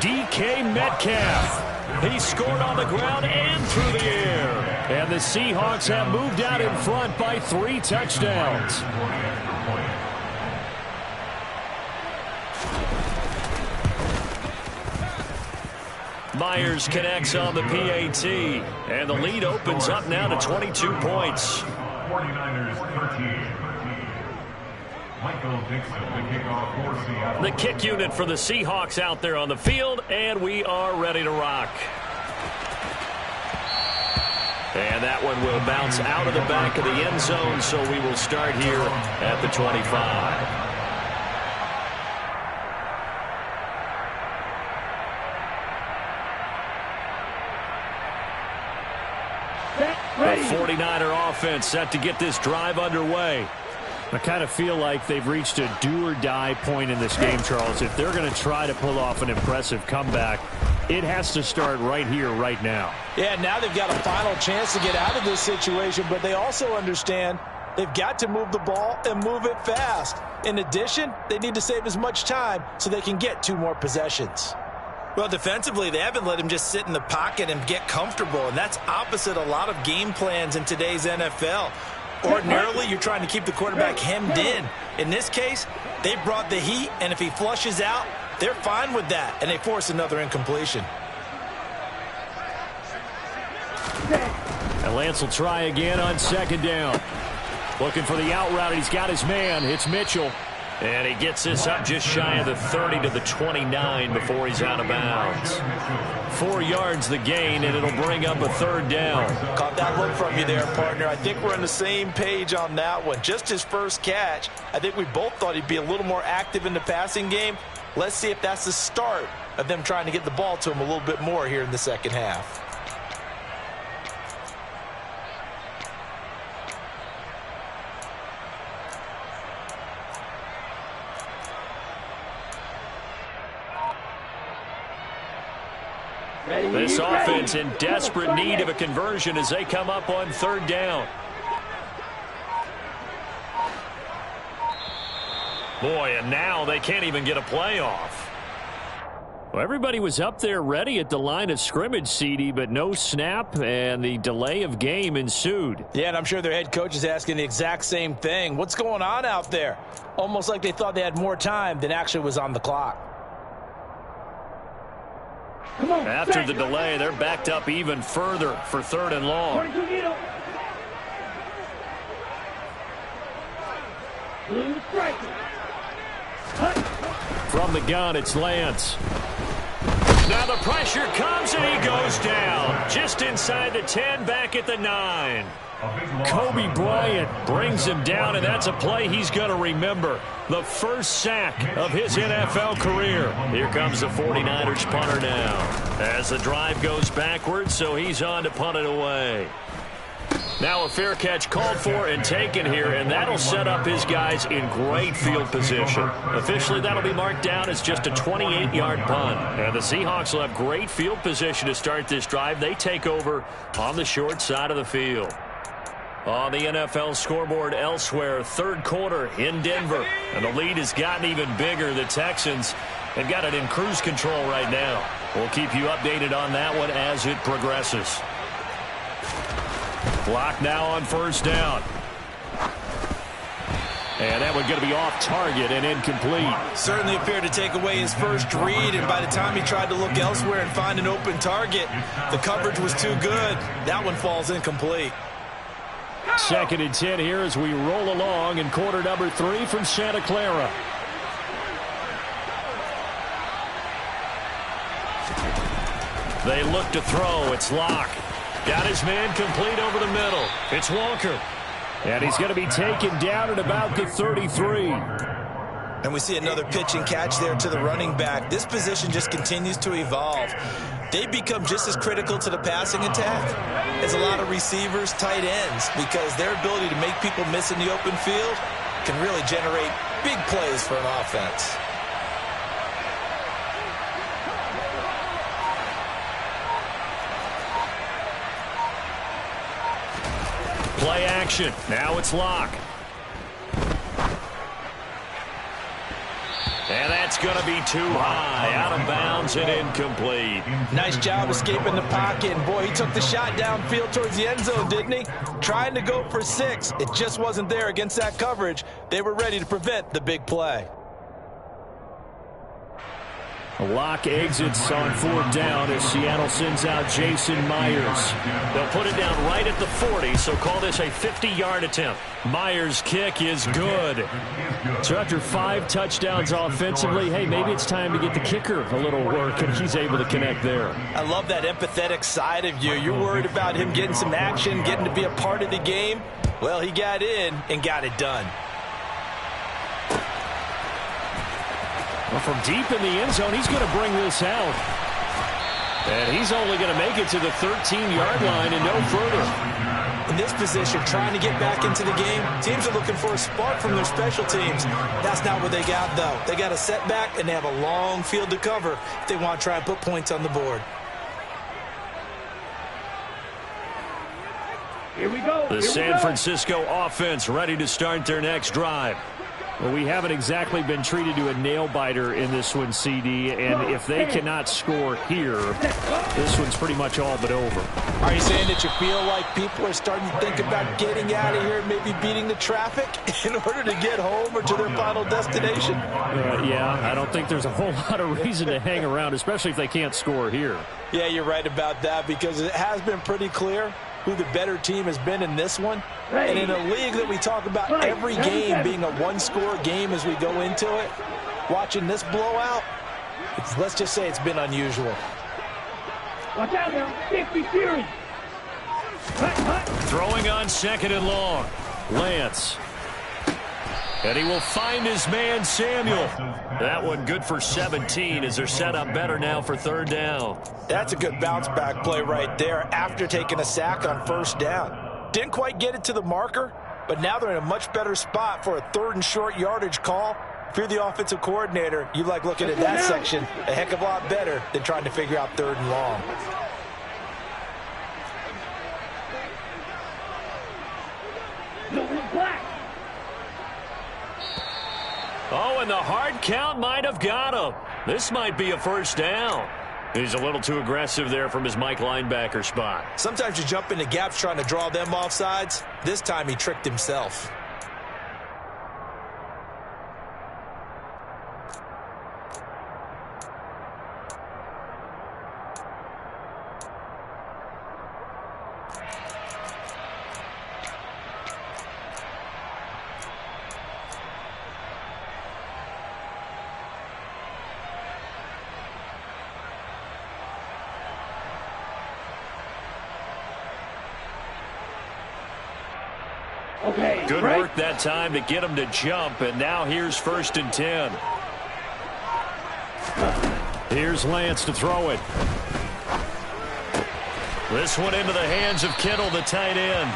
DK Metcalf. He scored on the ground and through the air. And the Seahawks have moved out in front by 3 touchdowns. Myers connects on the PAT, and the lead opens up now to 22 points. 49ers 13. Michael Dixon, the kickoff for Seattle. The kick unit for the Seahawks out there on the field, and we are ready to rock. And that one will bounce out of the back of the end zone, so we will start here at the 25. The 49er offense set to get this drive underway. I kind of feel like they've reached a do-or-die point in this game, Charles. If they're going to try to pull off an impressive comeback, it has to start right here, right now. Yeah, now they've got a final chance to get out of this situation, but they also understand they've got to move the ball and move it fast. In addition, they need to save as much time so they can get 2 more possessions. Well, defensively, they haven't let him just sit in the pocket and get comfortable, and that's opposite a lot of game plans in today's NFL. Ordinarily, you're trying to keep the quarterback hemmed in. In this case, they brought the heat, and if he flushes out, they're fine with that, and they force another incompletion. And Lance will try again on 2nd down. Looking for the out route, and he's got his man. It's Mitchell. And he gets this up just shy of the 30 to the 29 before he's out of bounds. 4 yards the gain, and it'll bring up a 3rd down. Caught that look from you there, partner. I think we're on the same page on that one. Just his first catch. I think we both thought he'd be a little more active in the passing game. Let's see if that's the start of them trying to get the ball to him a little bit more here in the second half. This offense in desperate need of a conversion as they come up on 3rd down. Boy, and now they can't even get a play off. Well, everybody was up there ready at the line of scrimmage, CD, but no snap, and the delay of game ensued. Yeah, and I'm sure their head coach is asking the exact same thing. What's going on out there? Almost like they thought they had more time than actually was on the clock. After the delay, they're backed up even further for 3rd and long. From the gun, it's Lance. Now the pressure comes, and he goes down. Just inside the 10, back at the 9. Kobe Bryant brings him down, and that's a play he's going to remember. The first sack of his NFL career. Here comes the 49ers punter now. As the drive goes backwards, so he's on to punt it away. Now a fair catch called for and taken here, and that'll set up his guys in great field position. Officially, that'll be marked down as just a 28-yard punt. And the Seahawks will have great field position to start this drive. They take over on the short side of the field. On the NFL scoreboard elsewhere, 3rd quarter in Denver. And the lead has gotten even bigger. The Texans have got it in cruise control right now. We'll keep you updated on that one as it progresses. Block now on 1st down. And that one going to be off target and incomplete. Certainly appeared to take away his first read, and by the time he tried to look elsewhere and find an open target, the coverage was too good. That one falls incomplete. 2nd and 10 here as we roll along in quarter number 3 from Santa Clara. They look to throw. It's Locke. Got his man complete over the middle. It's Walker. And he's going to be taken down at about the 33. And we see another pitch and catch there to the running back. This position just continues to evolve. They become just as critical to the passing attack as a lot of receivers, tight ends, because their ability to make people miss in the open field can really generate big plays for an offense. Play action. Now it's Locke. And that's going to be too high, out of bounds and incomplete. Nice job escaping the pocket. And boy, he took the shot downfield towards the end zone, didn't he? Trying to go for 6. It just wasn't there against that coverage. They were ready to prevent the big play. Lock exits on 4th down as Seattle sends out Jason Myers. They'll put it down right at the 40, so call this a 50-yard attempt. Myers' kick is good. So after 5 touchdowns offensively, hey, maybe it's time to get the kicker a little work, and he's able to connect there. I love that empathetic side of you. You're worried about him getting some action, getting to be a part of the game. Well, he got in and got it done. Well, from deep in the end zone, he's going to bring this out. And he's only going to make it to the 13-yard line and no further. In this position, trying to get back into the game, teams are looking for a spark from their special teams. That's not what they got, though. They got a setback, and they have a long field to cover if they want to try and put points on the board. Here we go. The San Francisco offense ready to start their next drive. Well, we haven't exactly been treated to a nail-biter in this one, CD, and if they cannot score here, this one's pretty much all but over. Are you saying that you feel like people are starting to think about getting out of here, maybe beating the traffic in order to get home or to their final destination? Yeah, I don't think there's a whole lot of reason to hang around, especially if they can't score here. Yeah, you're right about that, because it has been pretty clear who the better team has been in this one. And in a league that we talk about every game being a one-score game as we go into it, watching this blowout, let's just say it's been unusual. Watch out now. 50 series. Throwing on 2nd and long. Lance. And he will find his man, Samuel. That one good for 17 as they're set up better now for 3rd down. That's a good bounce-back play right there after taking a sack on 1st down. Didn't quite get it to the marker, but now they're in a much better spot for a 3rd and short yardage call. If you're the offensive coordinator, you like looking at that section a heck of a lot better than trying to figure out 3rd and long. Black. Oh, and the hard count might have got him. This might be a 1st down. He's a little too aggressive there from his Mike linebacker spot. Sometimes you jump into gaps trying to draw them off sides. This time he tricked himself. Okay. Good work that time to get him to jump, and now here's 1st and 10. Here's Lance to throw it. This one into the hands of Kittle, the tight end.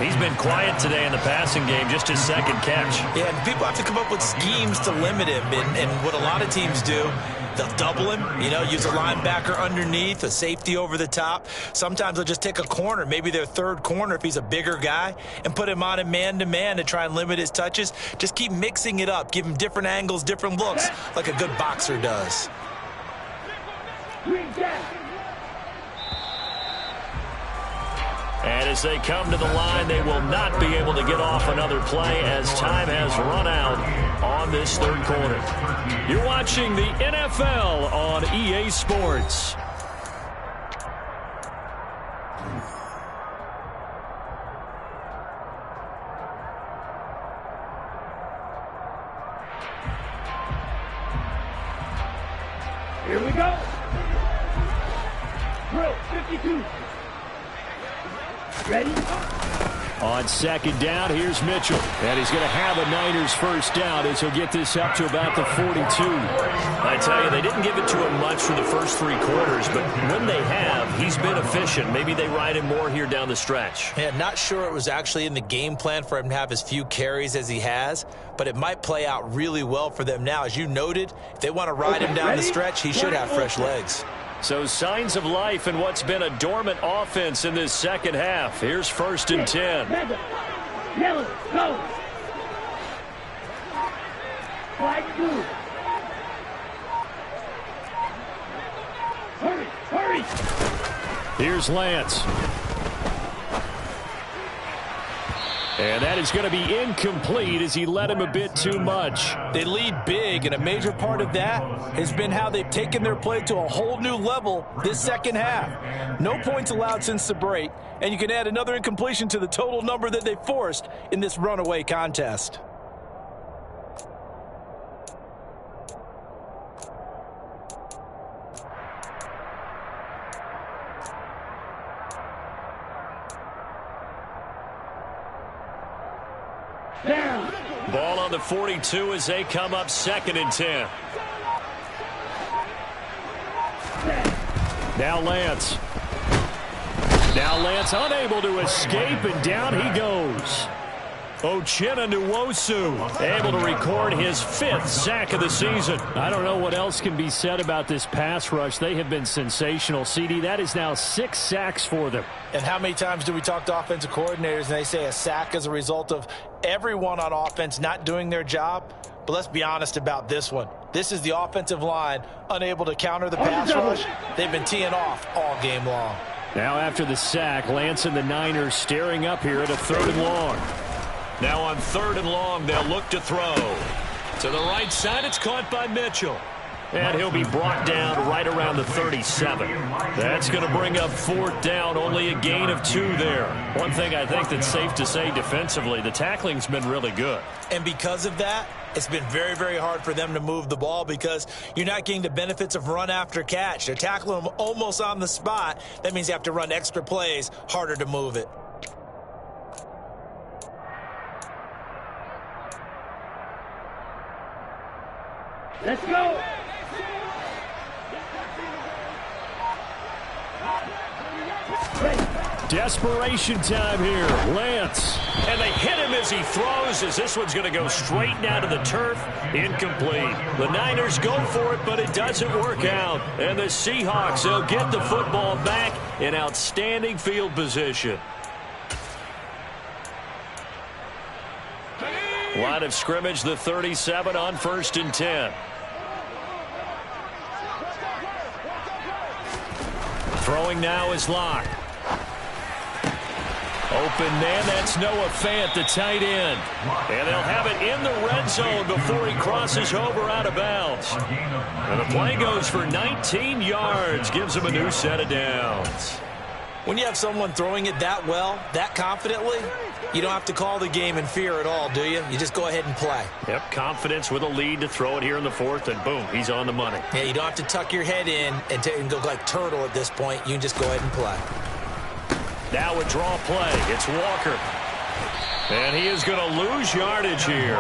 He's been quiet today in the passing game, just his 2nd catch. Yeah, and people have to come up with schemes to limit him, and what a lot of teams do, they'll double him, use a linebacker underneath, a safety over the top. Sometimes they'll just take a corner, maybe their 3rd corner if he's a bigger guy, and put him on a man-to-man to try and limit his touches. Just keep mixing it up, give him different angles, different looks, like a good boxer does. And as they come to the line, they will not be able to get off another play as time has run out on this 3rd quarter. You're watching the NFL on EA Sports. Here we go. Drill 52. Ready? On 2nd down, here's Mitchell. And he's going to have a Niners 1st down as he'll get this up to about the 42. I tell you, they didn't give it to him much for the first 3 quarters, but when they have, he's been efficient. Maybe they ride him more here down the stretch. Yeah, not sure it was actually in the game plan for him to have as few carries as he has, but it might play out really well for them now. As you noted, if they want to ride him down the stretch, he should have fresh legs. So signs of life in what's been a dormant offense in this 2nd half. Here's 1st and 10. Yellow, go. Flag 2. Here's Lance. And that is going to be incomplete as he led him a bit too much. They lead big, and a major part of that has been how they've taken their play to a whole new level this second half. No points allowed since the break, and you can add another incompletion to the total number that they forced in this runaway contest. Down. Ball on the 42 as they come up 2nd and 10. Now Lance. Now Lance unable to escape, and down he goes. Uchenna Nwosu able to record his 5th sack of the season. I don't know what else can be said about this pass rush. They have been sensational. CD, that is now 6 sacks for them. And how many times do we talk to offensive coordinators and they say a sack is a result of everyone on offense not doing their job? But let's be honest about this one. This is the offensive line unable to counter the pass rush. They've been teeing off all game long. Now after the sack, Lance and the Niners staring up here at a 3rd and long. Now on 3rd and long, they'll look to throw. To the right side, it's caught by Mitchell. And he'll be brought down right around the 37. That's going to bring up 4th down, only a gain of 2 there. One thing I think that's safe to say defensively, the tackling's been really good. And because of that, it's been very, very hard for them to move the ball because you're not getting the benefits of run after catch. They're tackling them almost on the spot. That means you have to run extra plays, harder to move it. Let's go. Desperation time here. Lance. And they hit him as he throws, as this one's going to go straight down to the turf. Incomplete. The Niners go for it, but it doesn't work out. And the Seahawks, they'll get the football back in outstanding field position. Line of scrimmage, the 37 on 1st and 10. Throwing now is Locke. Open man, that's Noah Fant, the tight end. And they'll have it in the red zone before he crosses over out of bounds. And the play goes for 19 yards, gives him a new set of downs. When you have someone throwing it that well, that confidently, you don't have to call the game in fear at all, do you? You just go ahead and play. Yep, confidence with a lead to throw it here in the 4th, and boom, he's on the money. Yeah, you don't have to tuck your head in and go like turtle at this point. You can just go ahead and play. Now a draw play. It's Walker. And he is going to lose yardage here.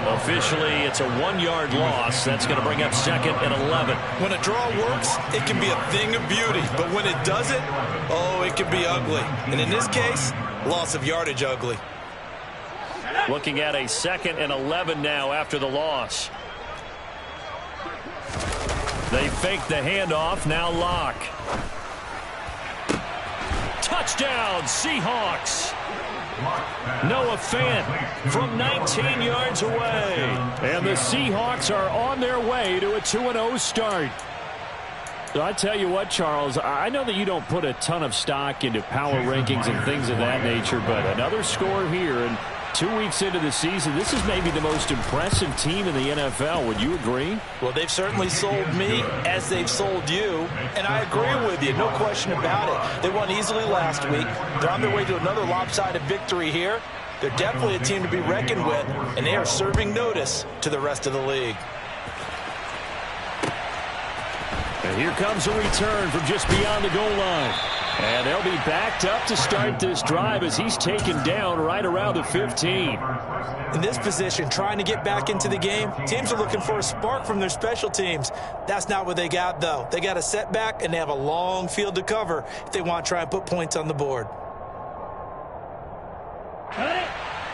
Officially, it's a 1-yard loss. That's going to bring up 2nd and 11. When a draw works, it can be a thing of beauty. But when it doesn't, oh, it can be ugly. And in this case, loss of yardage ugly. Looking at a 2nd and 11 now after the loss. They fake the handoff. Now Locke. Touchdown, Seahawks. Noah Fant from 19 yards away. And the Seahawks are on their way to a 2-0 start. So I tell you what, Charles, I know that you don't put a ton of stock into power rankings and things of that nature, but another score here, and 2 weeks into the season, this is maybe the most impressive team in the NFL. Would you agree? Well, they've certainly sold me as they've sold you, and I agree with you, no question about it. They won easily last week. They're on their way to another lopsided victory here. They're definitely a team to be reckoned with, and they are serving notice to the rest of the league. And here comes a return from just beyond the goal line. And they'll be backed up to start this drive as he's taken down right around the 15. In this position, trying to get back into the game, teams are looking for a spark from their special teams. That's not what they got, though. They got a setback, and they have a long field to cover if they want to try and put points on the board.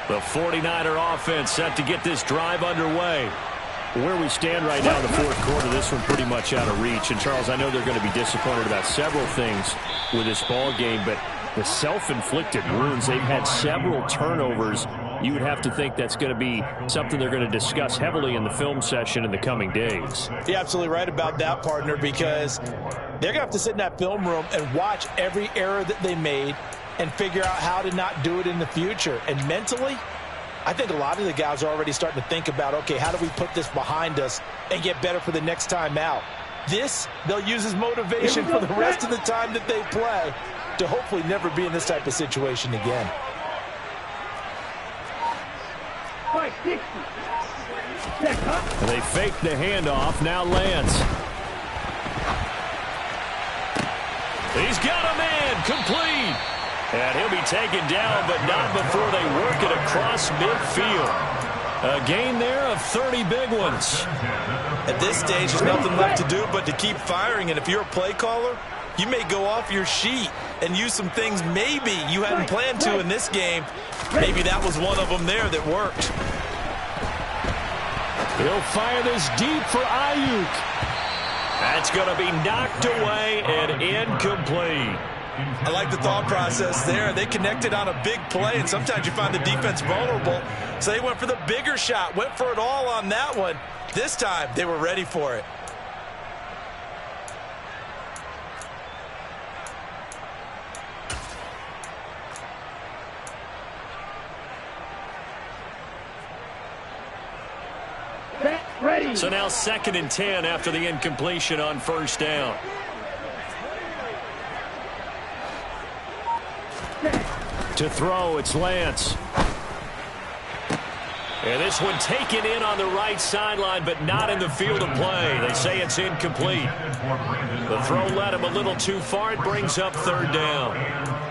The 49er offense set to get this drive underway. Where we stand right now in the 4th quarter, this one pretty much out of reach. And, Charles, I know they're going to be disappointed about several things with this ball game, but the self-inflicted wounds, they've had several turnovers you would have to think that's going to be something they're going to discuss heavily in the film session in the coming days. You're absolutely right about that, partner, because they're going to have to sit in that film room and watch every error that they made and figure out how to not do it in the future. And mentally, I think a lot of the guys are already starting to think about, okay, how do we put this behind us and get better for the next time out? This, they'll use as motivation for the rest of the time that they play to hopefully never be in this type of situation again. They fake the handoff. Now Lance. He's got a man complete. And he'll be taken down, but not before they work it across midfield. A gain there of 30 big ones. At this stage, there's nothing left to do but to keep firing. And if you're a play caller, you may go off your sheet and use some things maybe you hadn't planned to in this game. Maybe that was one of them there that worked. He'll fire this deep for Ayuk. That's going to be knocked away and incomplete. I like the thought process there. They connected on a big play, and sometimes you find the defense vulnerable. So they went for the bigger shot, went for it all on that one. This time, they were ready for it. Ready. So now 2nd and 10 after the incompletion on first down. To throw, it's Lance. And this one taken in on the right sideline, but not in the field of play. They say it's incomplete. The throw led him a little too far. It brings up 3rd down.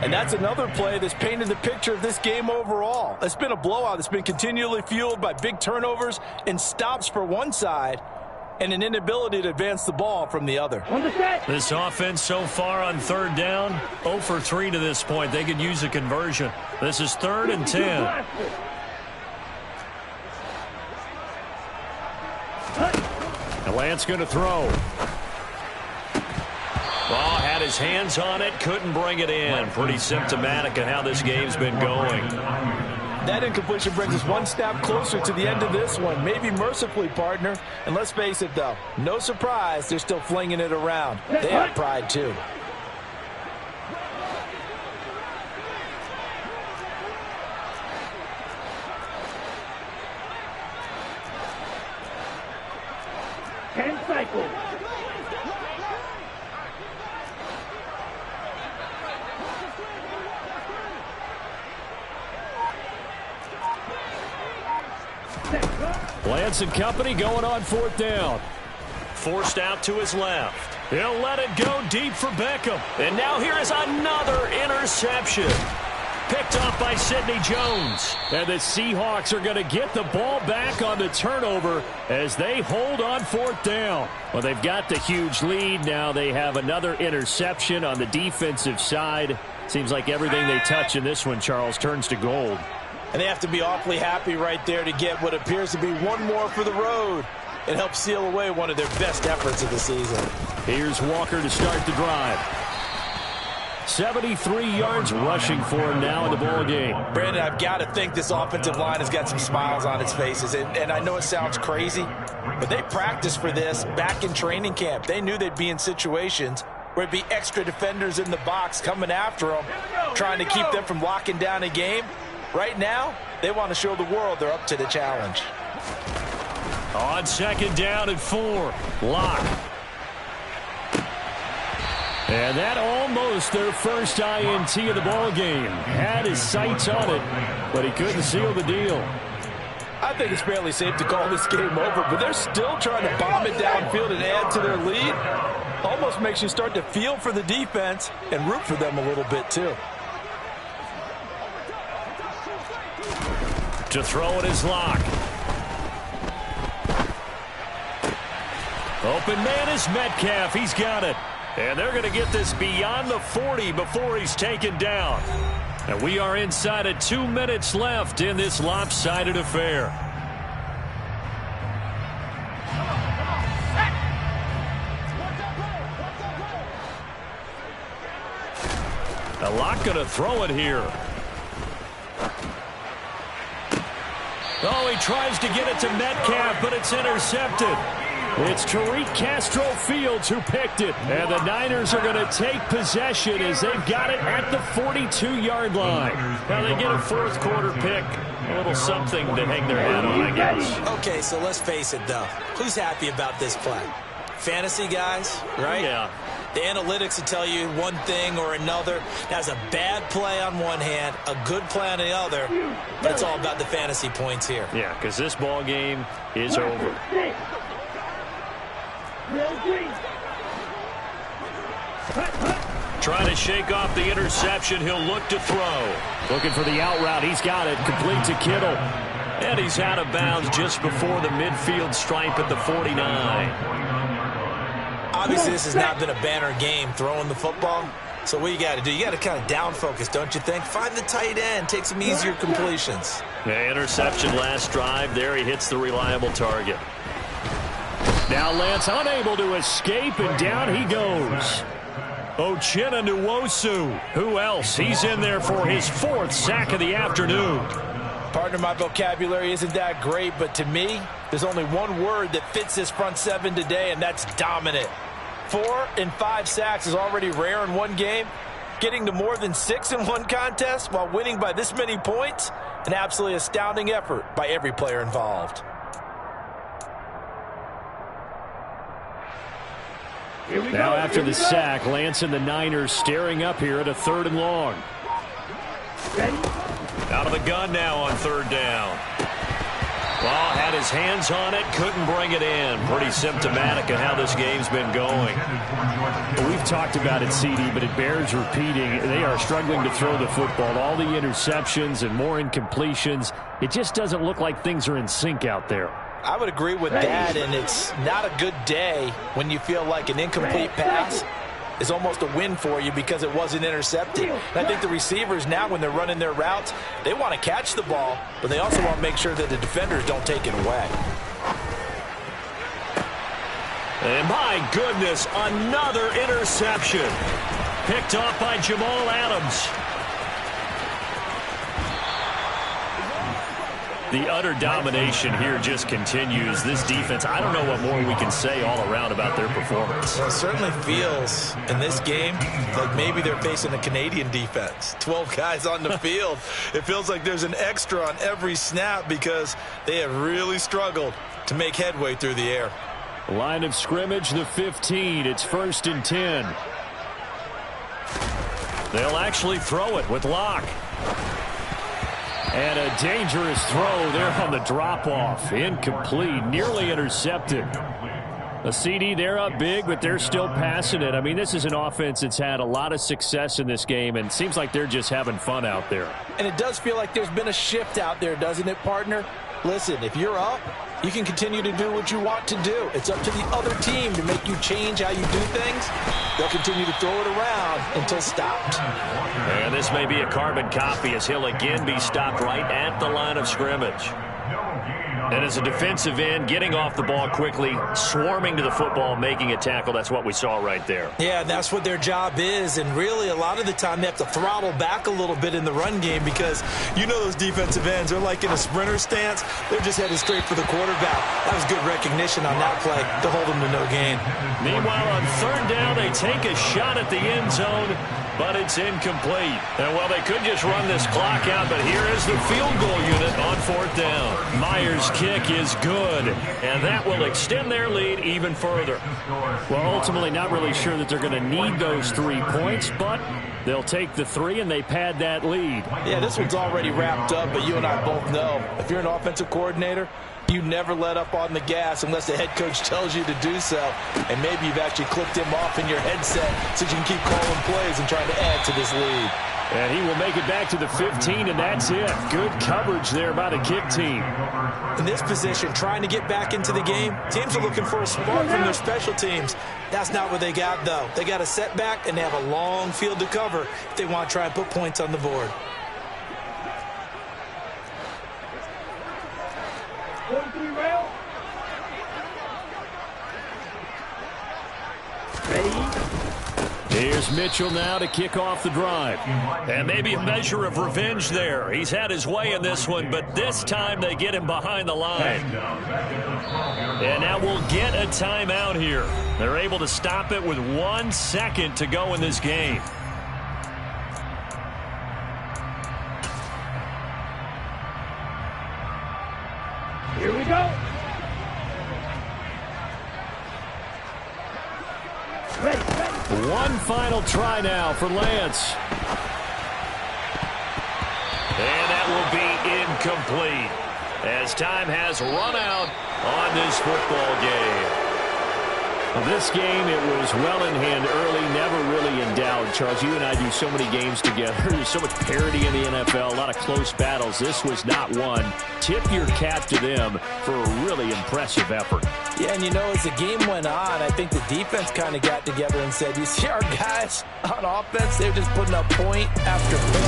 And that's another play that's painted the picture of this game overall. It's been a blowout. It's been continually fueled by big turnovers and stops for one side and an inability to advance the ball from the other. This offense so far on 3rd down, 0 for 3 to this point. They could use a conversion. This is 3rd and 10. And Lance going to throw. Ball had his hands on it, couldn't bring it in. Pretty symptomatic of how this game's been going. That incompletion brings us one step closer to the end of this one. Maybe mercifully, partner. And let's face it, though, no surprise, they're still flinging it around. They have pride, too. Cycle. Lance and company going on 4th down. Forced out to his left. He'll let it go deep for Beckham. And now here is another interception. Picked off by Sidney Jones. And the Seahawks are going to get the ball back on the turnover as they hold on 4th down. Well, they've got the huge lead. Now they have another interception on the defensive side. Seems like everything they touch in this one, Charles, turns to gold. And they have to be awfully happy right there to get what appears to be one more for the road and help seal away one of their best efforts of the season. Here's Walker to start the drive. 73 yards rushing for him now in the ball game. Brandon, I've got to think this offensive line has got some smiles on its faces. And I know it sounds crazy, but they practiced for this back in training camp. They knew they'd be in situations where it'd be extra defenders in the box coming after them, trying to keep them from locking down a game. Right now, they want to show the world they're up to the challenge. On 2nd down and 4. Lock. And that almost their first INT of the ball game. Had his sights on it, but he couldn't seal the deal. I think it's fairly safe to call this game over, but they're still trying to bomb it downfield and add to their lead. Almost makes you start to feel for the defense and root for them a little bit, too. To throw it is Lock. Open man is Metcalf. He's got it. And they're going to get this beyond the 40 before he's taken down. And we are inside of 2 minutes left in this lopsided affair. A Lock going to throw it here. Oh, he tries to get it to Metcalf, but it's intercepted. It's Tariq Castro Fields who picked it. And the Niners are going to take possession as they've got it at the 42-yard line. Now they get a fourth quarter pick. A little something to hang their hat on, I guess. Okay, so let's face it, though. Who's happy about this play? Fantasy guys, right? Yeah. The analytics will tell you one thing or another. That's a bad play on one hand, a good play on the other, but it's all about the fantasy points here. Yeah, because this ball game is over. Trying to shake off the interception. He'll look to throw. Looking for the out route. He's got it. Complete to Kittle. And he's out of bounds just before the midfield stripe at the 49. Obviously, this has not been a banner game throwing the football. So what you got to do, you got to kind of down focus, don't you think? Find the tight end. Take some easier completions. The interception last drive. There he hits the reliable target. Now Lance unable to escape, and down he goes. Uchenna Nwosu. Who else? He's in there for his fourth sack of the afternoon. Partner, my vocabulary isn't that great, but to me, there's only one word that fits this front seven today, and that's dominant. 4 and 5 sacks is already rare in one game. Getting to more than 6 in one contest while winning by this many points, an absolutely astounding effort by every player involved. Now after the sack, Lance and the Niners staring up here at a 3rd and long. Out of the gun now on 3rd down. Well, had his hands on it, couldn't bring it in. Pretty symptomatic of how this game's been going. We've talked about it, CD, but it bears repeating. They are struggling to throw the football. All the interceptions and more incompletions. It just doesn't look like things are in sync out there. I would agree with that, and it's not a good day when you feel like an incomplete pass is almost a win for you because it wasn't intercepted. And I think the receivers now, when they're running their routes, they want to catch the ball, but they also want to make sure that the defenders don't take it away. And my goodness, another interception. Picked off by Jamal Adams. The utter domination here just continues. This defense, I don't know what more we can say all around about their performance. Well, it certainly feels in this game like maybe they're facing a Canadian defense. 12 guys on the field. It feels like there's an extra on every snap because they have really struggled to make headway through the air. Line of scrimmage, the 15. It's 1st and 10. They'll actually throw it with Locke. And a dangerous throw there on the drop-off. Incomplete, nearly intercepted. A CD, they're up big, but they're still passing it. I mean, this is an offense that's had a lot of success in this game, and it seems like they're just having fun out there. And it does feel like there's been a shift out there, doesn't it, partner? Listen, if you're up, you can continue to do what you want to do. It's up to the other team to make you change how you do things. They'll continue to throw it around until stopped. And this may be a carbon copy as he'll again be stopped right at the line of scrimmage. And as a defensive end, getting off the ball quickly, swarming to the football, making a tackle, that's what we saw right there. Yeah, and that's what their job is. And really, a lot of the time, they have to throttle back a little bit in the run game because you know those defensive ends, they're like in a sprinter stance. They're just headed straight for the quarterback. That was good recognition on that play to hold them to no gain. Meanwhile, on 3rd down, they take a shot at the end zone, but it's incomplete. And, well, they could just run this clock out, but here is the field goal unit on 4th down. Myers' kick is good, and that will extend their lead even further. Well, ultimately, not really sure that they're going to need those 3 points, but they'll take the 3, and they pad that lead. Yeah, this one's already wrapped up, but you and I both know if you're an offensive coordinator, you never let up on the gas unless the head coach tells you to do so. And maybe you've actually clicked him off in your headset so you can keep calling plays and trying to add to this lead. And he will make it back to the 15, and that's it. Good coverage there by the kick team. In this position, trying to get back into the game, teams are looking for a spark from their special teams. That's not what they got, though. They got a setback, and they have a long field to cover if they want to try and put points on the board. Here's Mitchell now to kick off the drive. And maybe a measure of revenge there. He's had his way in this one, but this time they get him behind the line. And now we'll get a timeout here. They're able to stop it with 1 second to go in this game. Here we go. Ready. One final try now for Lance. And that will be incomplete as time has run out on this football game. This game, it was well in hand early, never really in doubt. Charles, you and I do so many games together. There's so much parity in the NFL, a lot of close battles. This was not one. Tip your cap to them for a really impressive effort. Yeah, and as the game went on, I think the defense kind of got together and said, you see our guys on offense, they're just putting up point after point.